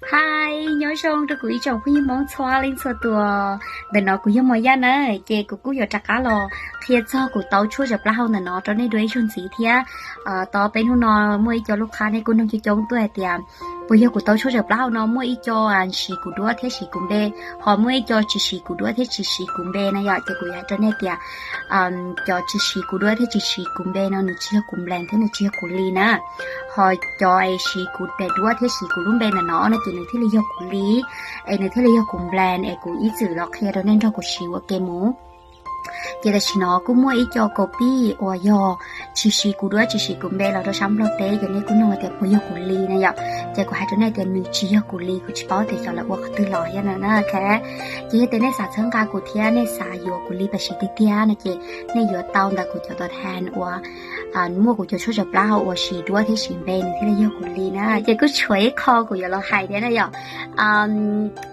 Hai, nhớ xong tôi cũng chồng cũng món xoa lên xoa tua để nó cũng giống mọi gia nữa chị cũng giờ chắc cá lò khi cho cũng tàu chua dập lao nè nó cho nên đuổi chun xí thia tao bên hôm nó mua cho lúc khác này cũng đang chơi chống tôi tiệm bây giờ cũng tàu chua dập lao nó mua cho anh xí cũng đua thế xí cũng bê họ mua cho chị xí cũng đua thế chị xí cũng bê này giờ chị cũng cho nên tiệm cho chị xí cũng đua thế chị xí cũng bê nó chia cũng lên thế nó chia cũng ly nè họ cho ai xí cũng bê đua thế xí cũng luôn bê là nó chỉ này thế là do cũng lý ai này thế là do cũng lên ai cũng ý chữ lọc kia đó nên cho cũng xí qua cái mũ giờ là chỉ nó cũng mua ý cho copy or yo chỉ xí cũng đua chỉ xí cũng bê là đó sắm lót té giờ này cũng nóiแต่bây giờ cũng lý này giờ giờ cũng hai chỗ nàyแต่mình chỉ do cũng lý cũng chỉ bảoแต่cho làว่าtừ lò vậy nè nè cái giờแต่ในสาเชิงกากูเทียในสายอยู่กูlýไปสิติเทียนะเจในอยู่เตาแต่กูจะตัวแทนว่าmuaกูจะช่วยจับเล่าว่าสีด้วยที่สีเบนที่เราอยู่กูlýนะเจกูช่วยคอกูอยู่เราหายได้นะgiờ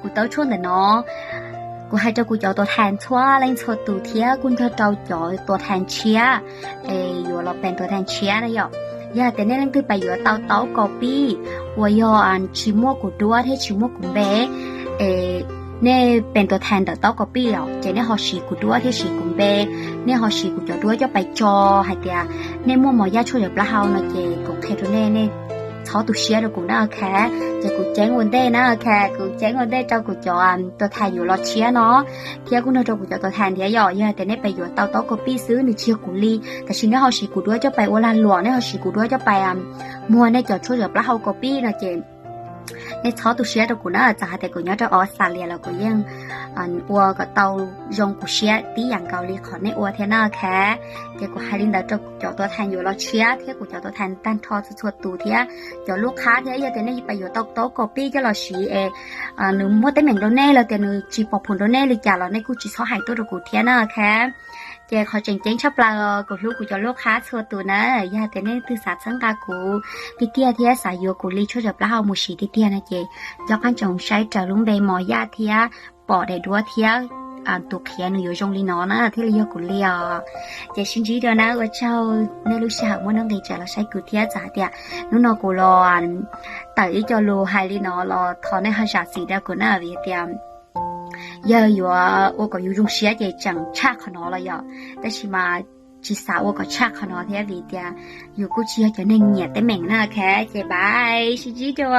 กูต้องช่วยแต่เนาะกูให้เจ้ากูจะตัวแทนชั่วเล่นชั่วตูเทียกูจะจะตัวแทนเชียอยู่เราเป็นตัวแทนเชียนะอย่าแต่เนี่ยเล่นคือไปอยู่เตาก๊อปปี้ว่าย่อชิมัวกูด้วยที่ชิมัวกูเบเนี่ยเป็นตัวแทนเตาก๊อปปี้หรอเจเนี่ยเขาสีกูด้วยที่สีกูเบเนี่ยเขาสีกูจะด้วยจะไปจอให้เดียเนี่ยมัวหมอย่าช่วยจับเราเนาะเจกูแค่ตัวเนี่ยเขาตัวเชียร์กูน่าแค่จะกูแจ้งวันเด้นะแค่กูแจ้งวันเด้เจ้ากูจะตัวแทนอยู่รอเชียร์เนาะเทียกูน่าจะกูจะตัวแทนเทียย่อย่าแต่เนี่ยไปอยู่เตาก๊อปปี้ซื้อนี่เชียร์กูลีแต่ชิ้นเนี่ยเขาสีกูด้วยจะไปวันลานหลวงเนี่ยเขาสีกูด้วยจะไปมัวเนี่ยจะช่วยจับเราก๊อปปี้นะเจเนี่ยเขาตัวเชียร์กูน่าจะแต่กูเนี่ยจะออสเตรเลียแล้วกูยังวัวกับเตายงกูเชียร์ที่อย่างเกาหลีขอในวัวเทน่าแค่เจ้ากูให้ลินดาจะตัวแทนอยู่รอเชียร์เทียกูจะตัวแทนตั้งทอสวดตูเทียจะลูกค้าเทียอย่าแต่เนี่ยไปอยู่โต๊ะก๊อปปี้จะรอชีหนูมัวแต่เหม่งโดนแน่แล้วแต่หนูจีปอบผลโดนแน่เลยจ้ะเราในกูจีเขาหายตัวกูเทียน่าแค่เจ้าเขาเจ๋งๆชอบปลากูลูกกูจะลูกค้าสวดตูนะอย่าแต่เนี่ยคือศาสตร์สังกากูที่เทียเทียสายโยกูลีช่วยจับปลาเอามูชีที่เทียนะเจ้cho các chồng sai trở lung bề mò ya thia bỏ để đua thia tụ kia nữ ở trong lý nó nè thế là của lia để xin chỉ đó nè ở châu nơi lúc sau muốn nó để trả là sai của thia trả tiền nó của lo tại cho lo hai lý nó lo thọ này hai giá trị đó của nó vì tiền giờอยู่我ก็อยู่ตรงเสียใจจังชักเขา了呀但是嘛chỉ sao我có chắc nó thế vì tiềnอยู่กูchia cho nên nhiệt tới mình nè khé chị bye xin chỉ cho